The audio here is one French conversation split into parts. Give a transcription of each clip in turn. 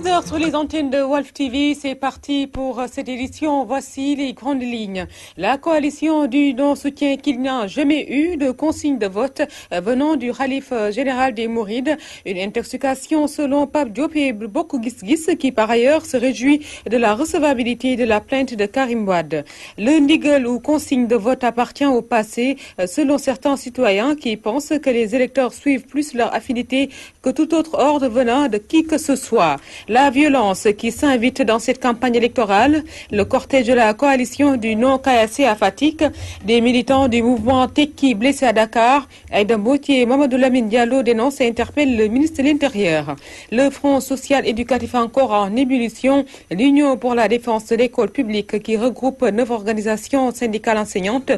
13h sur les antennes de Wolf TV, c'est parti pour cette édition. Voici les grandes lignes. La coalition du non soutient qu'il n'y a jamais eu de consigne de vote venant du Khalife général des Mourides. Une intoxication selon Pape Diop et Bokk Gis Gis qui par ailleurs se réjouit de la recevabilité de la plainte de Karim Wade. Le ndigal ou consigne de vote appartient au passé selon certains citoyens qui pensent que les électeurs suivent plus leur affinité que tout autre ordre venant de qui que ce soit. La violence qui s'invite dans cette campagne électorale, le cortège de la coalition du non-KAC à Fatick, des militants du mouvement Tekki blessés à Dakar, Aïda Mbodj et Mamadou Lamine Diallo dénoncent et interpellent le ministre de l'Intérieur. Le Front social éducatif encore en ébullition, l'Union pour la défense de l'école publique qui regroupe 9 organisations syndicales enseignantes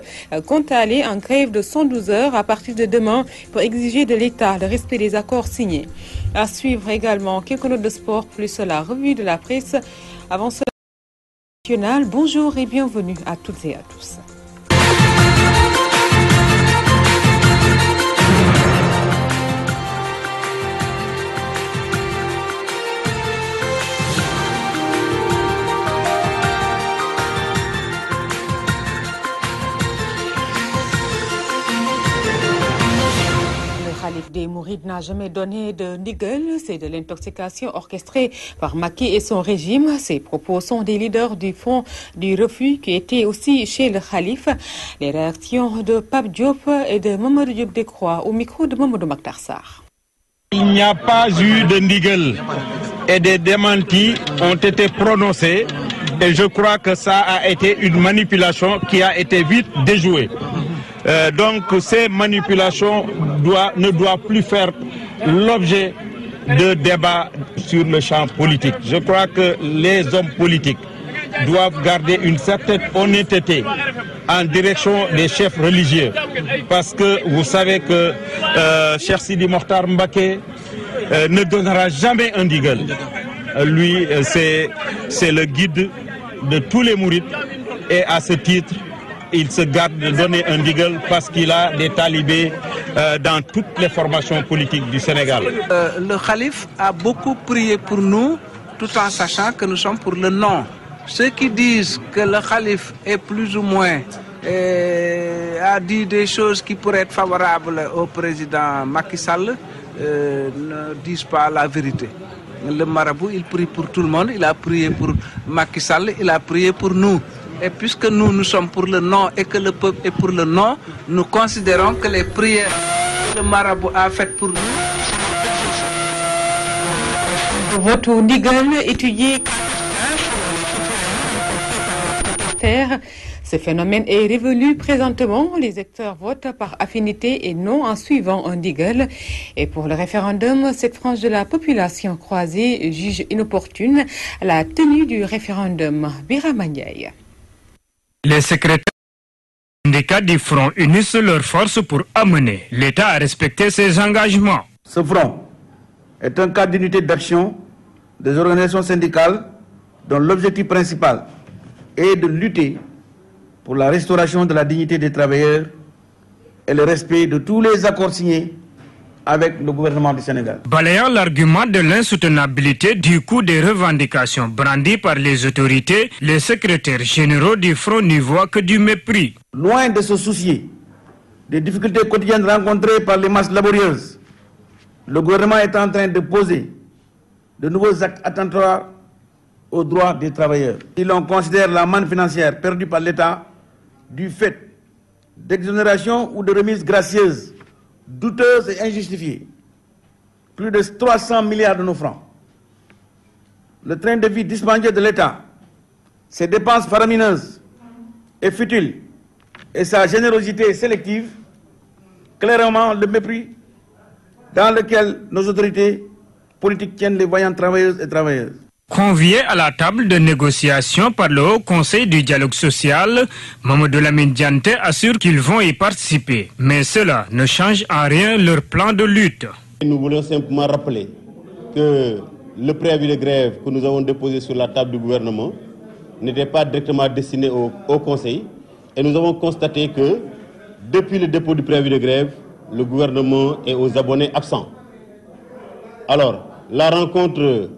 compte aller en grève de 112 heures à partir de demain pour exiger de l'État le respect des accords signés. À suivre également quelques notes de sport plus la revue de la presse. Avant cela, national, bonjour et bienvenue à toutes et à tous. Le Khalife des Mourides n'a jamais donné de ndigal, c'est de l'intoxication orchestrée par Macky et son régime. Ces propos sont des leaders du Front du refus qui étaient aussi chez le Khalife. Les réactions de Pape Diop et de Mamadou Diop Decroix au micro de Mamadou Makhtar Sarr. Il n'y a pas eu de ndigal et des démentis ont été prononcés et je crois que ça a été une manipulation qui a été vite déjouée. Donc ces manipulations ne doivent plus faire l'objet de débats sur le champ politique. Je crois que les hommes politiques doivent garder une certaine honnêteté en direction des chefs religieux. Parce que vous savez que Cheikh Sidi Mokhtar Mbacké ne donnera jamais un ndigal. Lui, c'est le guide de tous les mourides et à ce titre, il se garde de donner un ndigal parce qu'il a des talibés dans toutes les formations politiques du Sénégal. Le Khalife a beaucoup prié pour nous, tout en sachant que nous sommes pour le non. Ceux qui disent que le Khalife est plus ou moins a dit des choses qui pourraient être favorables au président Macky Sall ne disent pas la vérité. Le marabout, il prie pour tout le monde, il a prié pour Macky Sall, il a prié pour nous. Et puisque nous sommes pour le non et que le peuple est pour le non, nous considérons que les prières que le marabout a faites pour nous. Votre ndigal étudié. Ce phénomène est révolu présentement. Les électeurs votent par affinité et non en suivant un ndigal. Et pour le référendum, cette frange de la population croisée juge inopportune la tenue du référendum. Birama Ndiaye. Les secrétaires syndicats du Front unissent leurs forces pour amener l'État à respecter ses engagements. Ce Front est un cadre d'unité d'action des organisations syndicales dont l'objectif principal est de lutter pour la restauration de la dignité des travailleurs et le respect de tous les accords signés avec le gouvernement du Sénégal. Balayant l'argument de l'insoutenabilité du coût des revendications brandies par les autorités, les secrétaires généraux du Front n'y voient que du mépris. Loin de se soucier des difficultés quotidiennes rencontrées par les masses laborieuses, le gouvernement est en train de poser de nouveaux actes attentatoires aux droits des travailleurs. Si l'on considère la manne financière perdue par l'État du fait d'exonérations ou de remises gracieuses douteuses et injustifiées, plus de 300 milliards de nos francs, le train de vie dispendieux de l'État, ses dépenses faramineuses et futiles et sa générosité sélective, clairement le mépris dans lequel nos autorités politiques tiennent les voyants travailleuses et travailleurs. Conviés à la table de négociation par le Haut Conseil du dialogue social, Mamadou Lamine Diante assure qu'ils vont y participer. Mais cela ne change en rien leur plan de lutte. Nous voulons simplement rappeler que le préavis de grève que nous avons déposé sur la table du gouvernement n'était pas directement destiné au Haut Conseil. Et nous avons constaté que depuis le dépôt du préavis de grève, le gouvernement est aux abonnés absents. Alors, la rencontre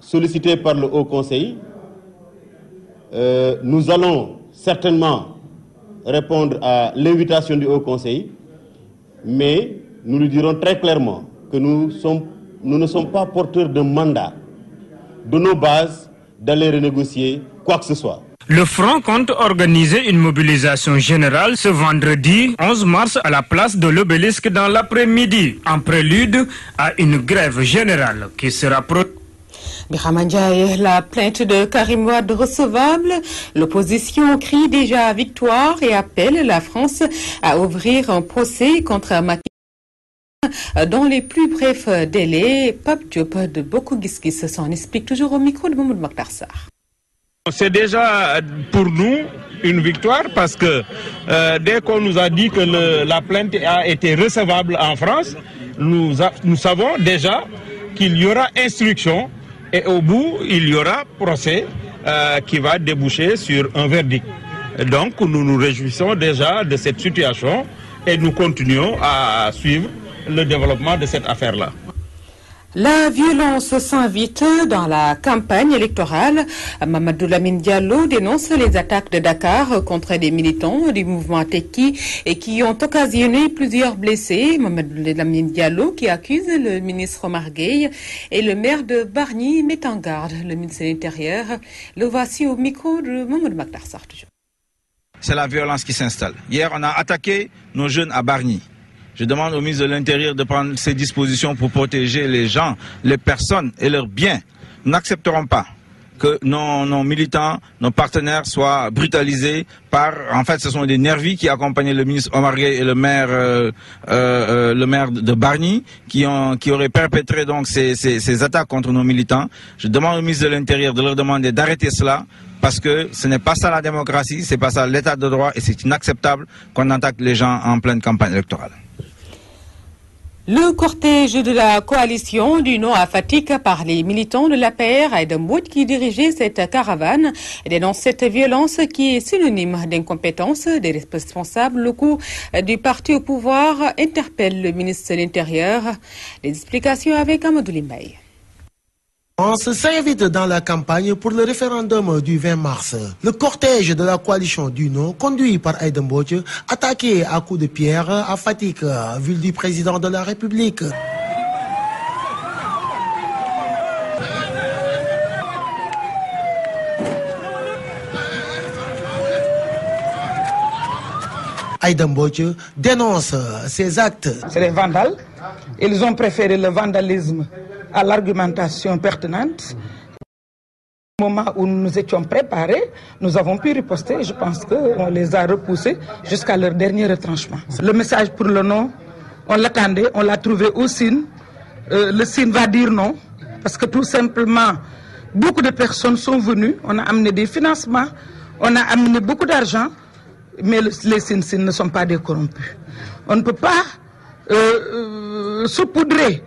sollicité par le Haut Conseil. Nous allons certainement répondre à l'invitation du Haut Conseil, mais nous lui dirons très clairement que nous ne sommes pas porteurs de mandat de nos bases d'aller renégocier quoi que ce soit. Le Front compte organiser une mobilisation générale ce vendredi 11 mars à la place de l'Obélisque dans l'après-midi, en prélude à une grève générale qui sera Birama Ndiaye, la plainte de Karim Wade recevable. L'opposition crie déjà victoire et appelle la France à ouvrir un procès contre Macky dans les plus brefs délais. Pape Diop de Bokk Gis Gis s'en explique toujours au micro de Mamadou Makhtar Sarr. C'est déjà pour nous une victoire parce que dès qu'on nous a dit que la plainte a été recevable en France, nous savons déjà qu'il y aura instruction et au bout il y aura procès qui va déboucher sur un verdict. Donc nous nous réjouissons déjà de cette situation et nous continuons à suivre le développement de cette affaire-là. La violence s'invite dans la campagne électorale. Mamadou Lamine Diallo dénonce les attaques de Dakar contre des militants du mouvement Tekki et qui ont occasionné plusieurs blessés. Mamadou Lamine Diallo qui accuse le ministre Omar Gueye et le maire de Bargny met en garde le ministre de l'Intérieur. Le voici au micro de Mamadou Makhtar Sarr. C'est la violence qui s'installe. Hier, on a attaqué nos jeunes à Bargny. Je demande au ministre de l'Intérieur de prendre ses dispositions pour protéger les gens, les personnes et leurs biens. Nous n'accepterons pas que nos militants, nos partenaires soient brutalisés par... En fait, ce sont des nervis qui accompagnaient le ministre Omar Gueye et le maire de Bargny qui auraient perpétré donc ces attaques contre nos militants. Je demande au ministre de l'Intérieur de leur demander d'arrêter cela parce que ce n'est pas ça la démocratie, c'est pas ça l'état de droit et c'est inacceptable qu'on attaque les gens en pleine campagne électorale. Le cortège de la coalition du non à Fatick par les militants de l'APR Aïda Mbodj qui dirigeait cette caravane dénonce cette violence qui est synonyme d'incompétence des responsables locaux du parti au pouvoir, interpelle le ministre de l'Intérieur. Les explications avec Amadou Limbaye. On s'invite dans la campagne pour le référendum du 20 mars. Le cortège de la coalition du non, conduit par Aïda Mbodj, attaqué à coups de pierre à Fatick, ville du président de la République. Aïda Mbodj dénonce ces actes. C'est des vandales. Ils ont préféré le vandalisme à l'argumentation pertinente. Au moment où nous étions préparés, nous avons pu riposter. Je pense qu'on les a repoussés jusqu'à leur dernier retranchement. Le message pour le non, on l'attendait, on l'a trouvé au signe. Le signe va dire non, parce que tout simplement, beaucoup de personnes sont venues. On a amené des financements, on a amené beaucoup d'argent, mais les signes ne sont pas des corrompus. On ne peut pas saupoudrer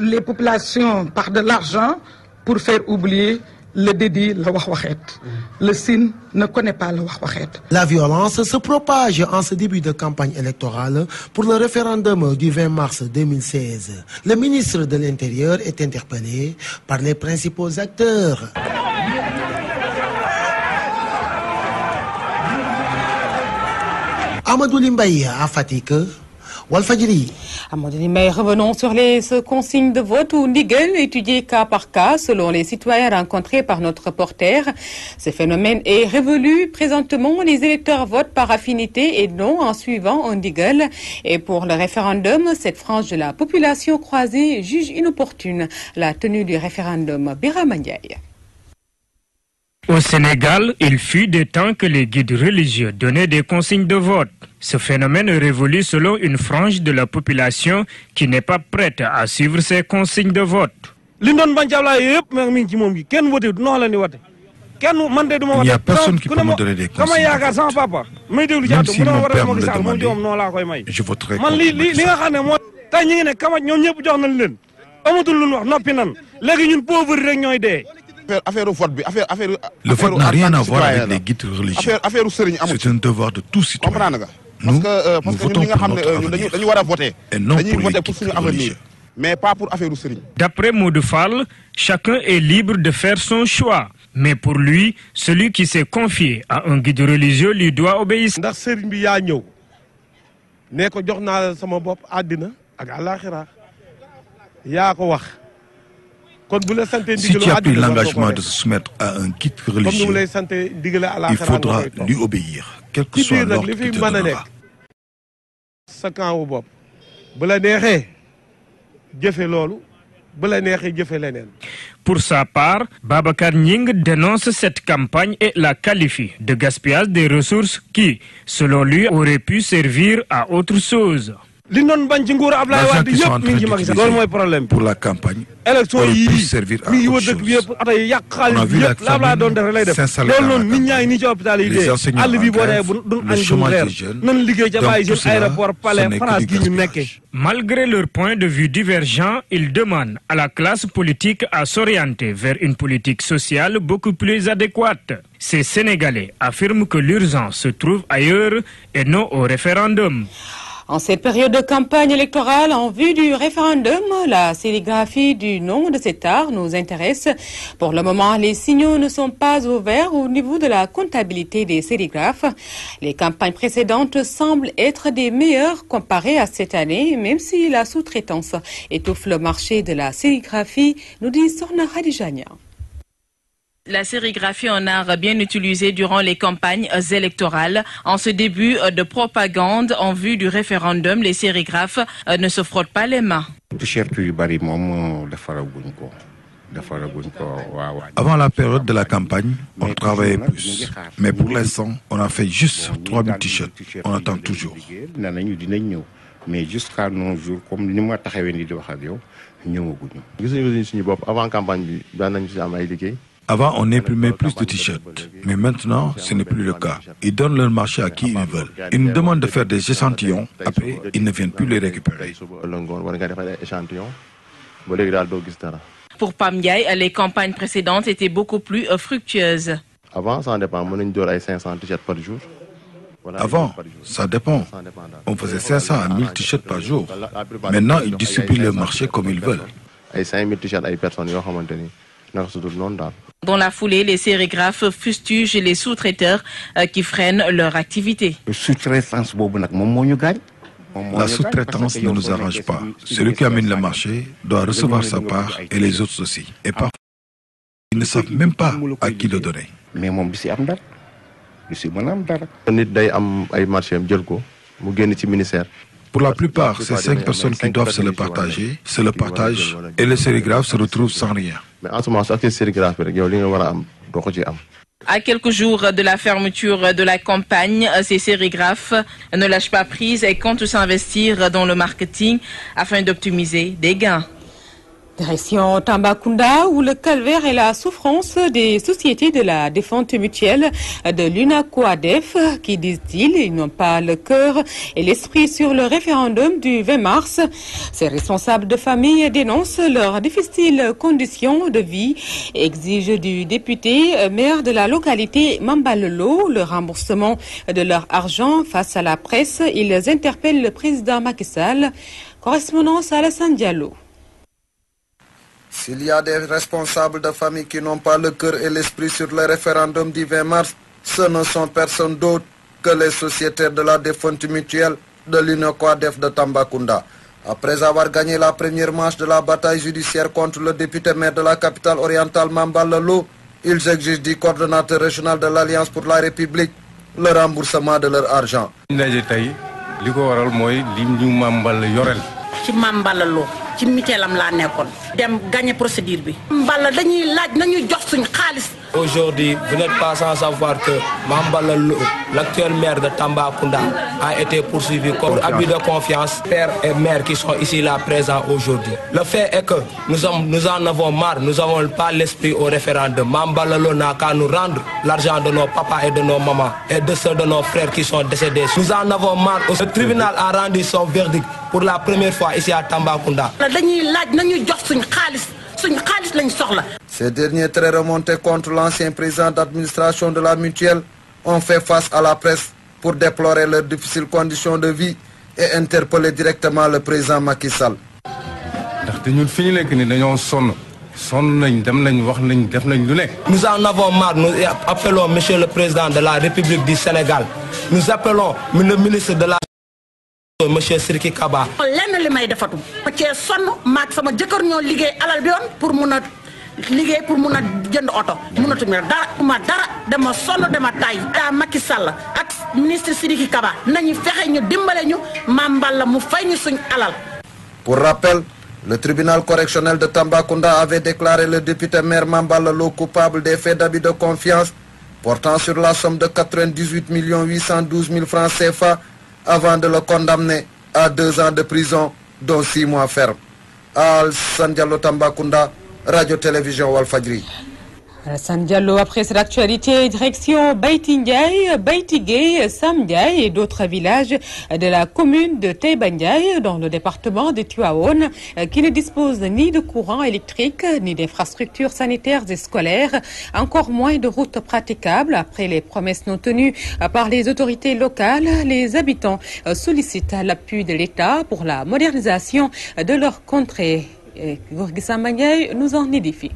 les populations par de l'argent pour faire oublier le dédi, le wahwahet. Le Sine ne connaît pas le wahwahet. La violence se propage en ce début de campagne électorale pour le référendum du 20 mars 2016. Le ministre de l'Intérieur est interpellé par les principaux acteurs. Amadou Limbaye à Fatick, Walfadjri. Amadou Limbaye, revenons sur les consignes de vote ou ndigal étudiées cas par cas selon les citoyens rencontrés par notre reporter. Ce phénomène est révolu. Présentement, les électeurs votent par affinité et non en suivant un ndigal. Et pour le référendum, cette frange de la population croisée juge inopportune la tenue du référendum. Birama Ndiaye. Au Sénégal, il fut des temps que les guides religieux donnaient des consignes de vote. Ce phénomène est révolu selon une frange de la population qui n'est pas prête à suivre ces consignes de vote. Il n'y a personne qui peut me donner des consignes de vote. Même si mon père me le demandait, je voterai contre le vote n'a rien à voir avec les guides religieux. C'est un devoir de tout citoyen. Nous votons pour notre avenir et non pour les guides religieux. mais pas pour affaire sëriñ. D'après Modou Fall, chacun est libre de faire son choix. Mais pour lui, celui qui s'est confié à un guide religieux lui doit obéir. Ndax sëriñ bi yaa ñëw ne ko jox naa sama bopp àddina ak àllaaxira yaa ko wax. Si tu as pris l'engagement de se soumettre à un guide religieux, il faudra lui obéir, quel que soit l'ordre qu'il te donnera. Pour sa part, Babacar Nying dénonce cette campagne et la qualifie de gaspillage des ressources qui, selon lui, auraient pu servir à autre chose. L'argent qu'ils sont en train d'utiliser pour la campagne aurait pu servir à autre chose. On a vu la famine s'installer dans la campagne, les enseignants en grève, le chômage des jeunes, donc tout cela, ce n'est que du gaspillage. Malgré leur point de vue divergent, ils demandent à la classe politique à s'orienter vers une politique sociale beaucoup plus adéquate. Ces Sénégalais affirment que l'urgence se trouve ailleurs et non au référendum. En cette période de campagne électorale, en vue du référendum, la sérigraphie du nom de cet art nous intéresse. Pour le moment, les signaux ne sont pas ouverts au niveau de la comptabilité des sérigraphes. Les campagnes précédentes semblent être des meilleures comparées à cette année, même si la sous-traitance étouffe le marché de la sérigraphie, nous dit Sorna Khadijania. La sérigraphie en art bien utilisée durant les campagnes électorales. En ce début de propagande en vue du référendum, les sérigraphes ne se frottent pas les mains. Avant la période de la campagne, on travaillait plus. Mais pour l'instant, on a fait juste 3000 t-shirts. On attend toujours. Mais jusqu'à nos jours, comme nous Avant, on imprimait plus de t-shirts, mais maintenant, ce n'est plus le cas. Ils donnent leur marché à qui ils veulent. Ils nous demandent de faire des échantillons, après, ils ne viennent plus les récupérer. Pour Pam Ndiaye, les campagnes précédentes étaient beaucoup plus fructueuses. Avant, ça dépend. On a 500 t-shirts par jour. Avant, ça dépend. On faisait 500 à 1000 t-shirts par jour. Maintenant, ils distribuent le marché comme ils veulent. Dans la foulée, les sérigraphes fustigent les sous-traiteurs qui freinent leur activité. La sous-traitance ne nous arrange pas. Celui qui amène le marché doit recevoir sa part et les autres aussi. Et parfois, ils ne savent même pas à qui le donner. Pour la plupart, ces 5 personnes qui doivent se le partager, se le partagent et le sérigraphe se retrouve sans rien. À quelques jours de la fermeture de la campagne, ces sérigraphes ne lâchent pas prise et comptent s'investir dans le marketing afin d'optimiser des gains. Direction Tambacounda, où le calvaire et la souffrance des sociétés de la défense mutuelle de l'UNACOADEF, qui disent-ils, ils n'ont pas le cœur et l'esprit sur le référendum du 20 mars. Ces responsables de famille dénoncent leurs difficiles conditions de vie et exigent du député maire de la localité Mambalolo le remboursement de leur argent. Face à la presse, ils interpellent le président Macky Sall. Correspondance à Alassane Diallo. S'il y a des responsables de famille qui n'ont pas le cœur et l'esprit sur le référendum du 20 mars, ce ne sont personne d'autre que les sociétaires de la défense mutuelle de l'UNACOADEF de Tambacounda. Après avoir gagné la première manche de la bataille judiciaire contre le député maire de la capitale orientale Mambalolo, ils exigent du coordonnateur régional de l'Alliance pour la République le remboursement de leur argent. ci Mambalalo ci miteelam laa nekkoon dem gagné procédure bi Mballa dañuy laaj nañu jox suñ xaalis. Aujourd'hui, vous n'êtes pas sans savoir que Mambalalo, l'actuel maire de Tambacounda, a été poursuivi pour abus de confiance, père et mère qui sont ici là présents aujourd'hui. Le fait est que nous en avons marre, nous n'avons pas l'esprit au référendum. Mambalalo n'a qu'à nous rendre l'argent de nos papas et de nos mamans et de ceux de nos frères qui sont décédés. Nous en avons marre. Le tribunal a rendu son verdict pour la première fois ici à Tambacounda. Ces derniers, très remontés contre l'ancien président d'administration de la mutuelle, ont fait face à la presse pour déplorer leurs difficiles conditions de vie et interpeller directement le président Macky Sall. Nous en avons marre, nous appelons Monsieur le Président de la République du Sénégal. Nous appelons le ministre de la Monsieur Sidiki Kaba. lenn li may defatu ma cee sonn maag sama jëkkër ñoo liggéey alal bi yoon pour mun a liggéey pour mun a jënd oto munatuñu dara dama sonn dama tay daa Macky Sall ak ministre Sidiki Kaba nañu fexe ñu dimbale ñu Mame Balla mu fay ñu suñ alal. Pour rappel, le tribunal correctionnel de Tambacounda avait déclaré le député maire Mame Balla Lo coupable des faits d'abus de confiance portant sur la somme de 98 812 000 francs CFA avant de le condamner à 2 ans de prison, dont 6 mois ferme. Alassane Diallo, Tambacounda, Radio-Télévision Walfadjri. Alassane Diallo, après cette actualité, direction Bayti Ndiaye, Bayti Gueye, Sam Ndiaye et d'autres villages de la commune de Taïba Ndiaye dans le département de Tivaouane qui ne disposent ni de courant électrique, ni d'infrastructures sanitaires et scolaires, encore moins de routes praticables. Après les promesses non tenues par les autorités locales, les habitants sollicitent l'appui de l'État pour la modernisation de leur contrée. Gorgui Samba Ndiaye nous en édifie.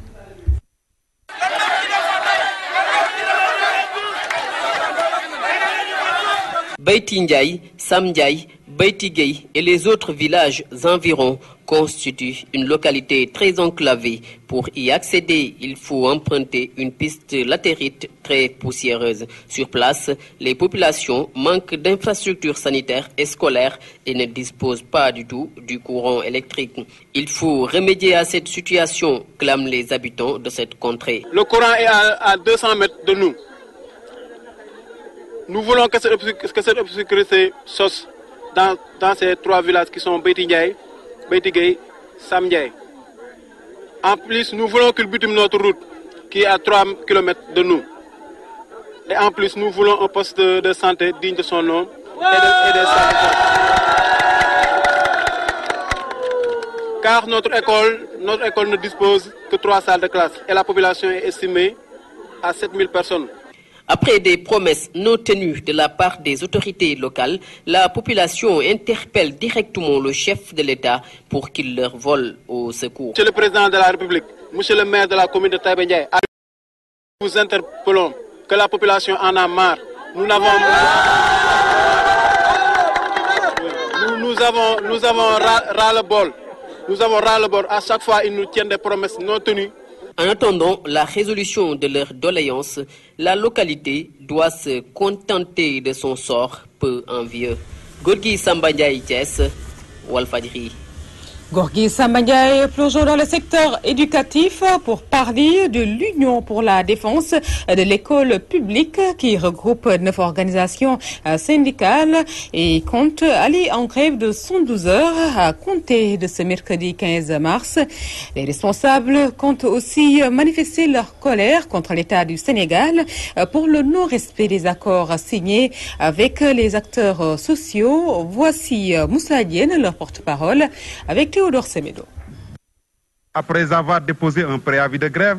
Bayti Ndiaye, Sam Ndiaye, Bayti Gueye et les autres villages environs constituent une localité très enclavée. Pour y accéder, il faut emprunter une piste latérite très poussiéreuse. Sur place, les populations manquent d'infrastructures sanitaires et scolaires et ne disposent pas du tout du courant électrique. Il faut remédier à cette situation, clament les habitants de cette contrée. Le courant est à 200 mètres de nous. Nous voulons que cette obscurité sauce dans ces 3 villages qui sont Bayti Ndiaye, Bayti Gueye, Sam Ndiaye. En plus, nous voulons qu'il bitume notre route qui est à 3 km de nous. Et en plus, nous voulons un poste de santé digne de son nom et des sanitaires. Car notre école ne dispose que 3 salles de classe et la population est estimée à 7000 personnes. Après des promesses non tenues de la part des autorités locales, la population interpelle directement le chef de l'État pour qu'il leur vole au secours. Monsieur le Président de la République, Monsieur le maire de la commune de Taïba Ndiaye, nous interpellons que la population en a marre. Nous avons ras-le-bol. Nous avons ras-le-bol. À chaque fois, ils nous tiennent des promesses non tenues. En attendant la résolution de leurs doléances, la localité doit se contenter de son sort peu envieux. Gorgui Samba Ndiaye, Thiès, Walfadjri. Gorgui Samba Ndiaye, plongeons dans le secteur éducatif pour parler de l'Union pour la défense de l'école publique qui regroupe 9 organisations syndicales et compte aller en grève de 112 heures à compter de ce mercredi 15 mars. Les responsables comptent aussi manifester leur colère contre l'État du Sénégal pour le non-respect des accords signés avec les acteurs sociaux. Voici Moussa Diène, leur porte-parole, avec Théodore Semedo. Après avoir déposé un préavis de grève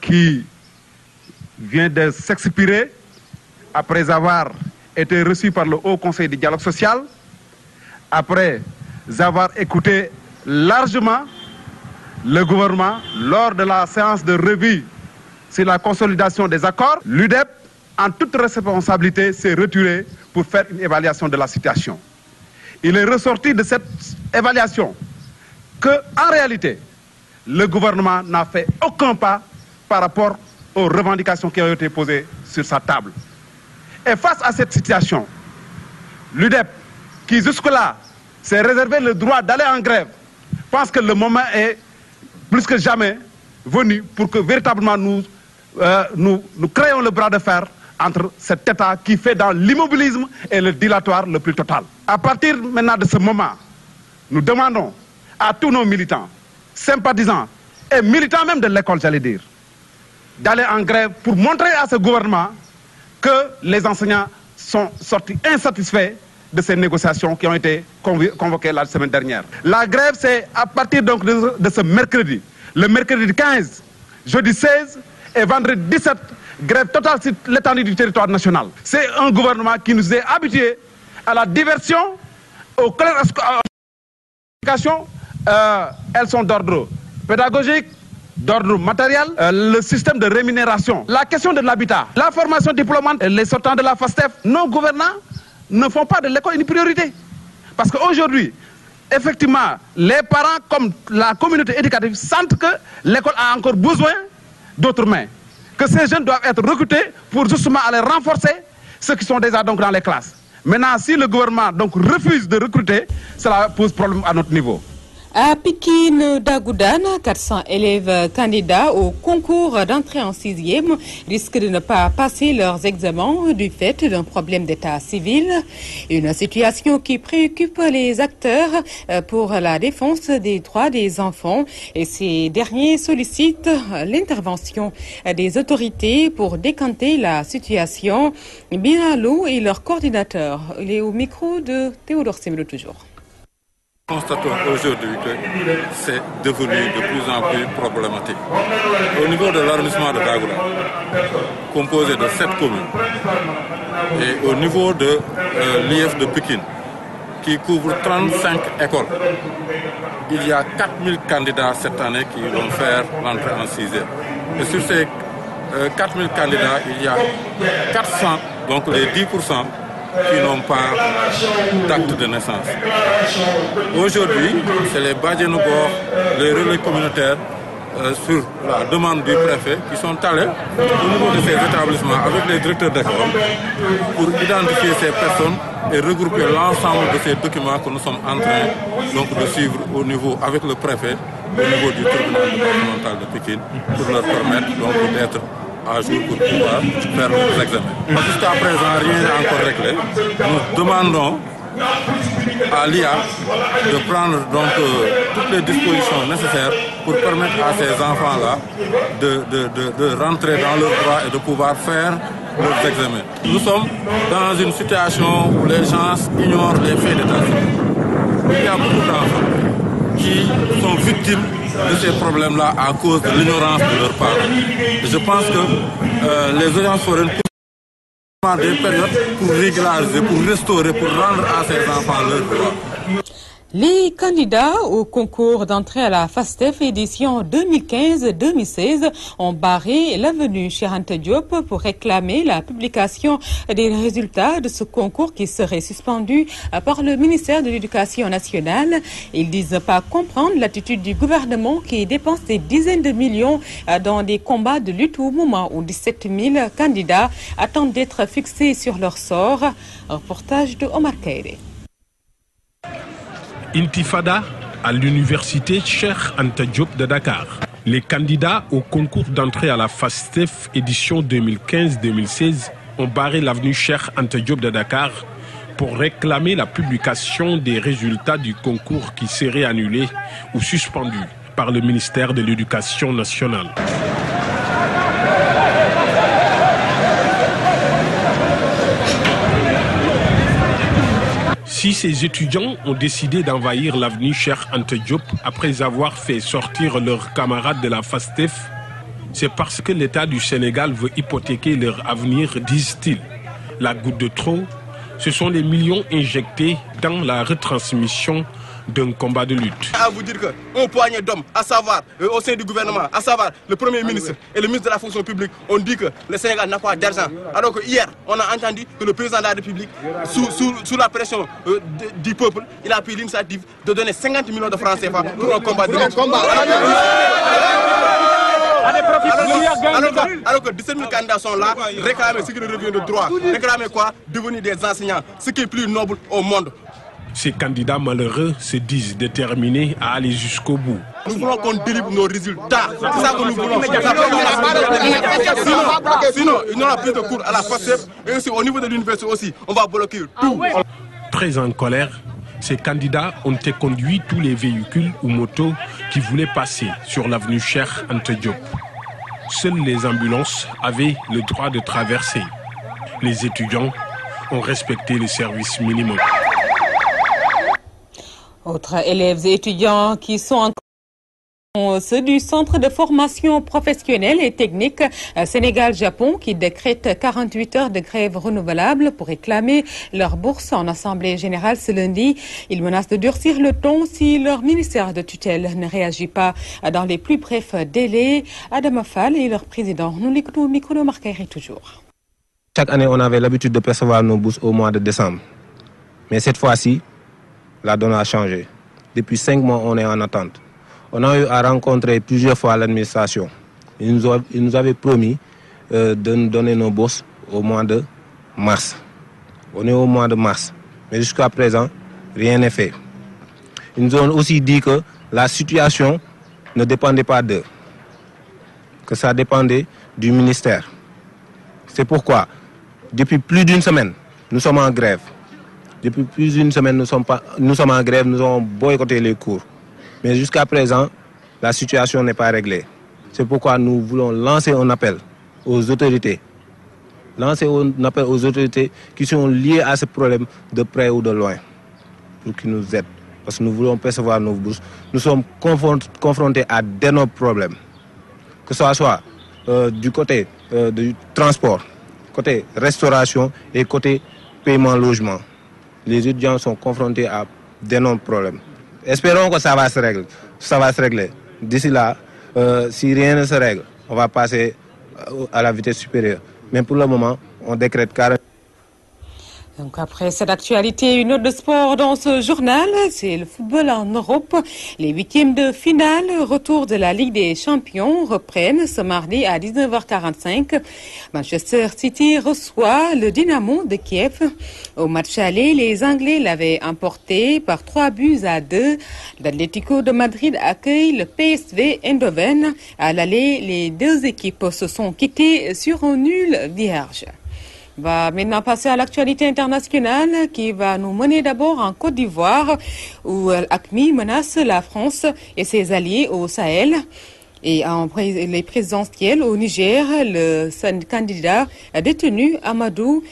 qui vient de s'expirer, après avoir été reçu par le Haut Conseil du dialogue social, après avoir écouté largement le gouvernement lors de la séance de revue sur la consolidation des accords, l'UDEP, en toute responsabilité, s'est retiré pour faire une évaluation de la situation. Il est ressorti de cette évaluation qu'en réalité, le gouvernement n'a fait aucun pas par rapport aux revendications qui ont été posées sur sa table. Et face à cette situation, l'UDEP, qui jusque-là s'est réservé le droit d'aller en grève, pense que le moment est plus que jamais venu pour que véritablement nous créions le bras de fer entre cet État qui fait dans l'immobilisme et le dilatoire le plus total. À partir maintenant de ce moment, nous demandons à tous nos militants, sympathisants et militants même de l'école, j'allais dire, d'aller en grève pour montrer à ce gouvernement que les enseignants sont sortis insatisfaits de ces négociations qui ont été convoquées la semaine dernière. La grève, c'est à partir donc de ce mercredi, le mercredi 15, jeudi 16 et vendredi 17, grève totale sur l'étendue du territoire national. C'est un gouvernement qui nous est habitué à la diversion, aux clarifications, elles sont d'ordre pédagogique, d'ordre matériel, le système de rémunération, la question de l'habitat, la formation diplômante, les sortants de la FASTEF, nos gouvernants ne font pas de l'école une priorité. Parce qu'aujourd'hui, effectivement, les parents comme la communauté éducative sentent que l'école a encore besoin d'autres mains. Que ces jeunes doivent être recrutés pour justement aller renforcer ceux qui sont déjà donc dans les classes. Maintenant, si le gouvernement donc refuse de recruter, cela pose problème à notre niveau. À Pikine d'Agoudane, 400 élèves candidats au concours d'entrée en 6e risquent de ne pas passer leurs examens du fait d'un problème d'état civil. Une situation qui préoccupe les acteurs pour la défense des droits des enfants. Et ces derniers sollicitent l'intervention des autorités pour décanter la situation. Binalou et leur coordinateur. Il est au micro de Théodore Semelo toujours. Constatons aujourd'hui que c'est devenu de plus en plus problématique. Au niveau de l'arrondissement de Dagoula, composé de 7 communes, et au niveau de l'IF de Pikine, qui couvre 35 écoles, il y a 4000 candidats cette année qui vont faire l'entrée en 6e. Et sur ces 4000 candidats, il y a 400, donc les 10%, qui n'ont pas d'acte de naissance. Aujourd'hui, c'est les Badjenogor, les relais communautaires, sur la demande du préfet, qui sont allés au niveau de ces établissements avec les directeurs d'école pour identifier ces personnes et regrouper l'ensemble de ces documents que nous sommes en train donc, de suivre au niveau, avec le préfet au niveau du tribunal départemental de Pikine pour leur permettre donc d'être à jour pour pouvoir faire les examens. Jusqu'à présent, rien n'est encore réglé. Nous demandons à l'IA de prendre donc toutes les dispositions nécessaires pour permettre à ces enfants-là de rentrer dans leurs droits et de pouvoir faire leurs examens. Nous sommes dans une situation où les gens ignorent les faits d'état civil. Il y a beaucoup d'enfants qui sont victimes de ces problèmes-là à cause de l'ignorance de leurs parents. Et je pense que les audiences foraines des périodes pour régulariser, pour restaurer, pour rendre à ces enfants leurs droits. Les candidats au concours d'entrée à la FASTEF édition 2015-2016 ont barré l'avenue Cheikh Anta Diop pour réclamer la publication des résultats de ce concours qui serait suspendu par le ministère de l'Éducation nationale. Ils disent ne pas comprendre l'attitude du gouvernement qui dépense des dizaines de millions dans des combats de lutte au moment où 17 000 candidats attendent d'être fixés sur leur sort. Reportage de Omar Kairé. Intifada à l'université Cheikh Anta Diop de Dakar. Les candidats au concours d'entrée à la FASTEF édition 2015-2016 ont barré l'avenue Cheikh Anta Diop de Dakar pour réclamer la publication des résultats du concours qui serait annulé ou suspendu par le ministère de l'Éducation nationale. Si ces étudiants ont décidé d'envahir l'avenue Cheikh Anta Diop après avoir fait sortir leurs camarades de la FASTEF, c'est parce que l'État du Sénégal veut hypothéquer leur avenir, disent-ils. La goutte de trop, ce sont les millions injectés dans la retransmission d'un combat de lutte. À vous dire qu'un poignet d'hommes, à savoir au sein du gouvernement, à savoir le Premier ministre et le ministre de la fonction publique, ont dit que le Sénégal n'a pas d'argent. Alors que hier, on a entendu que le président de la République, sous la pression du peuple, il a pris l'initiative de donner 50 millions de francs CFA pour un combat de lutte. Alors que 17 000 candidats sont là, réclamer ce qui leur revient de droit, réclamer quoi? Devenir des enseignants, ce qui est plus noble au monde. Ces candidats malheureux se disent déterminés à aller jusqu'au bout. Nous voulons qu'on délivre nos résultats. C'est ça que nous voulons. Sinon, il n'y aura plus de cours à la FASTEF et aussi au niveau de l'université aussi. On va bloquer tout. Très en colère, ces candidats ont conduit tous les véhicules ou motos qui voulaient passer sur l'avenue Cheikh Anta Diop. Seules les ambulances avaient le droit de traverser. Les étudiants ont respecté le service minimum. Autres élèves et étudiants qui sont en Ceux du Centre de formation professionnelle et technique Sénégal-Japon qui décrètent 48 heures de grève renouvelable pour réclamer leur bourse en Assemblée générale ce lundi. Ils menacent de durcir le ton si leur ministère de tutelle ne réagit pas dans les plus brefs délais. Adam Fall est leur président. Nous l'écoutons au micro de Marcaïri toujours. Chaque année, on avait l'habitude de percevoir nos bourses au mois de décembre. Mais cette fois-ci, la donne a changé. Depuis 5 mois, on est en attente. On a eu à rencontrer plusieurs fois l'administration. Ils nous avaient promis de nous donner nos bourses au mois de mars. On est au mois de mars. Mais jusqu'à présent, rien n'est fait. Ils nous ont aussi dit que la situation ne dépendait pas d'eux, que ça dépendait du ministère. C'est pourquoi, depuis plus d'une semaine, nous sommes en grève. Depuis plus d'une semaine, nous sommes en grève, nous avons boycotté les cours. Mais jusqu'à présent, la situation n'est pas réglée. C'est pourquoi nous voulons lancer un appel aux autorités. Lancer un appel aux autorités qui sont liées à ce problème de près ou de loin, pour qu'ils nous aident. Parce que nous voulons percevoir nos bourses. Nous sommes confrontés à d'énormes problèmes. Que ce soit du côté du transport, côté restauration et côté paiement-logement. Les étudiants sont confrontés à d'énormes problèmes. Espérons que ça va se régler. Ça va se régler. D'ici là, si rien ne se règle, on va passer à la vitesse supérieure. Mais pour le moment, on décrète carrément. Donc après cette actualité, une autre de sport dans ce journal, c'est le football en Europe. Les huitièmes de finale, retour de la Ligue des Champions, reprennent ce mardi à 19h45. Manchester City reçoit le Dynamo de Kiev. Au match aller, les Anglais l'avaient emporté par 3-2. L'Atlético de Madrid accueille le PSV Eindhoven. À l'aller, les deux équipes se sont quittées sur un nul vierge. On va maintenant passer à l'actualité internationale qui va nous mener d'abord en Côte d'Ivoire où l'AQMI menace la France et ses alliés au Sahel. Et les présidentielles au Niger, le candidat détenu Amadou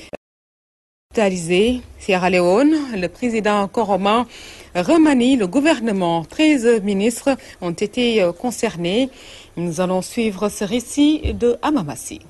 hospitalisé. Sierra Leone, le président Koroma remanie le gouvernement. 13 ministres ont été concernés. Nous allons suivre ce récit de Amamassi.